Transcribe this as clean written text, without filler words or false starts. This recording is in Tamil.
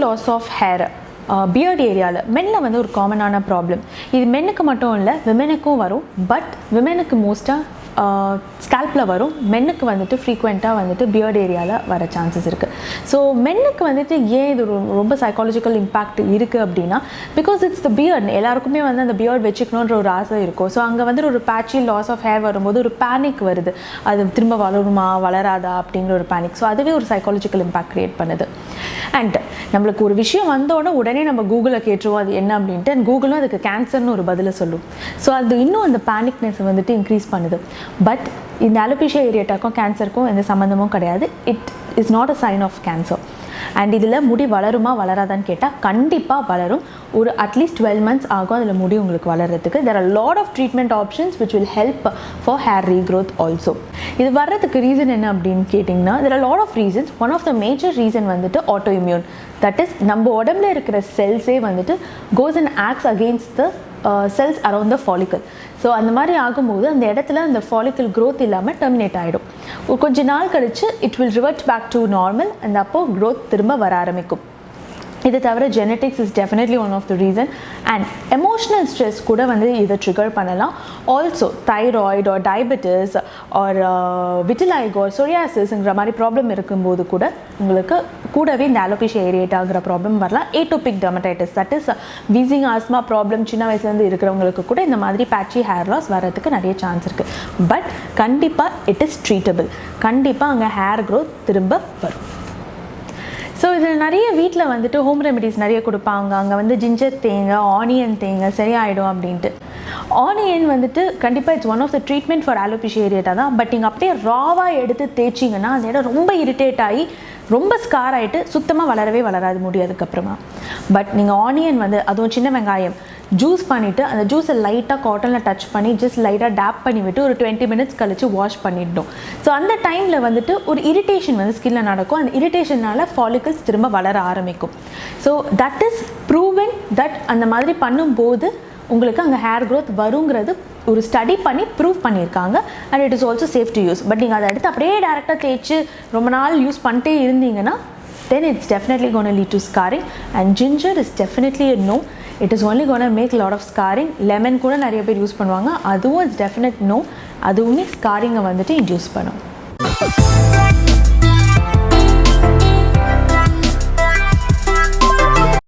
லாஸ் ஆஃப் ஹேர் பியர்ட் ஏரியாவில் மென்னில் வந்து ஒரு காமனான ப்ராப்ளம். இது மென்னுக்கு மட்டும் இல்லை, விமெனுக்கும் வரும். பட் விமெனுக்கு மோஸ்ட்டாக ஸ்கேல்பில் வரும். மென்னுக்கு வந்துட்டு ஃப்ரீக்வெண்ட்டாக வந்துட்டு பியர்ட் ஏரியாவில் வர சான்சஸ் இருக்குது. ஸோ மென்னுக்கு வந்துட்டு ஏன் இது ரொம்ப சைக்காலஜிக்கல் இம்பேக்ட் இருக்குது அப்படின்னா, பிகாஸ் இட்ஸ் த பியர்ட். எல்லாருக்குமே வந்து அந்த பியர்ட் வச்சுக்கணுன்ற ஒரு ஆசை இருக்கும். ஸோ அங்கே வந்து ஒரு பேட்சி லாஸ் ஆஃப் ஹேர் வரும்போது ஒரு பேனிக் வருது, அது திரும்ப வளருமா வளராதா அப்படிங்கிற ஒரு பேனிக். ஸோ அதுவே ஒரு சைக்காலஜிக்கல் இம்பேக்ட் க்ரியேட் பண்ணுது. அண்ட் நம்மளுக்கு ஒரு விஷயம் வந்தோடனே உடனே நம்ம கூகுளில் கேட்டுருவோம் அது என்ன அப்படின்ட்டு. அண்ட் கூகுளும் அதுக்கு கேன்சர்னு ஒரு பதிலை சொல்லும். ஸோ அது இன்னும் அந்த பேனிக்னஸ் வந்துட்டு இன்க்ரீஸ் பண்ணுது. பட் இந்த அலோபேஷியா ஏரியாட்டாக்கும் கேன்சருக்கும் எந்த சம்மந்தமும் கிடையாது. It is not a sign of cancer. And இதில் முடி வளருமா வளராதான்னு கேட்டால் கண்டிப்பாக வளரும். ஒரு அட்லீஸ்ட் 12 months ஆகும் அதில் முடி உங்களுக்கு வளர்கிறதுக்கு. there are a lot of treatment options which will help for hair regrowth also. இது வர்றதுக்கு ரீசன் என்ன அப்படின்னு கேட்டிங்கன்னா, there are a lot of reasons. One of the major reason வந்துட்டு autoimmune. that is நம்ம உடம்புல இருக்கிற செல்ஸே வந்துட்டு goes and acts against the cells around the follicle. So அந்த மாதிரி ஆகும்போது அந்த இடத்துல அந்த ஃபாலிக்கல் க்ரோத் இல்லாமல் டெர்மினேட் ஆகிடும். கொஞ்ச நாள் கழித்து it will revert back to normal. அந்த அப்போது க்ரோத் திரும்ப வர ஆரம்பிக்கும். இது தவிர genetics is definitely one of the reason. And emotional stress கூட வந்து இதை ட்ரிகர் பண்ணலாம். Also thyroid or diabetes or vitiligo சொரியாசிஸ்ங்கிற மாதிரி ப்ராப்ளம் இருக்கும்போது கூட உங்களுக்கு கூடவே இந்த அலோபேஷியா ஏரியேட் ஆகிற ப்ராப்ளம் வரலாம். Atopic dermatitis, that is wheezing asthma problem சின்ன வயசுலேருந்து இருக்கிறவங்களுக்கு கூட இந்த மாதிரி பேட்சி ஹேர் லாஸ் வரதுக்கு நிறைய சான்ஸ் இருக்குது. பட் கண்டிப்பாக இட் இஸ் ட்ரீட்டபிள். கண்டிப்பாக அங்கே ஹேர் க்ரோத் திரும்ப வரும். ஸோ இதில் நிறைய வீட்டில் வந்துட்டு ஹோம் ரெமெடிஸ் நிறைய கொடுப்பாங்க. அங்கே வந்து ஜிஞ்சர் தேங்க, ஆனியன் தேங்க சரியாயிடும் அப்படின்ட்டு. ஆனியன் வந்துட்டு கண்டிப்பாக it's one of the treatment for alopecia areata தான். பட் நீங்கள் அப்படியே ராவாக எடுத்து தேய்ச்சிங்கன்னா அந்த இடம் ரொம்ப இரிட்டேட் ஆகி ரொம்ப ஸ்கார் ஆகிட்டு சுத்தமாக வளரவே வளராது முடியாதுக்கப்புறமா. பட் நீங்கள் ஆனியன் வந்து அதுவும் சின்ன வெங்காயம் ஜூஸ் பண்ணிவிட்டு அந்த ஜூஸை லைட்டாக காட்டனில் டச் பண்ணி ஜஸ்ட் லைட்டாக டேப் பண்ணி விட்டு ஒரு 20 minutes கழித்து வாஷ் பண்ணிடணும். ஸோ அந்த டைமில் வந்துட்டு ஒரு இரிட்டேஷன் வந்து ஸ்கின்னில் நடக்கும். அந்த இரிட்டேஷனால் ஃபாலிகல்ஸ் திரும்ப வளர ஆரம்பிக்கும். So that is proven that அந்த மாதிரி பண்ணும்போது உங்களுக்கு அங்கே ஹேர் க்ரோத் வருங்கிறது ஒரு ஸ்டடி பண்ணி ப்ரூவ் பண்ணியிருக்காங்க. And it is also safe to use. But நீங்கள் அதை எடுத்து அப்படியே டேரெக்டாக தேய்ச்சி ரொம்ப நாள் யூஸ் பண்ணிட்டே இருந்தீங்கன்னா then it's definitely going to lead to scarring. And ginger is definitely a no. It is only going to make a lot of scarring. Lemon கூட நிறைய பேர் யூஸ் பண்ணுவாங்க, அதுவும் இட்ஸ் டெஃபினட் நோ. அதுவுமே ஸ்காரிங்கை வந்துட்டு இன்டியூஸ் பண்ணும்.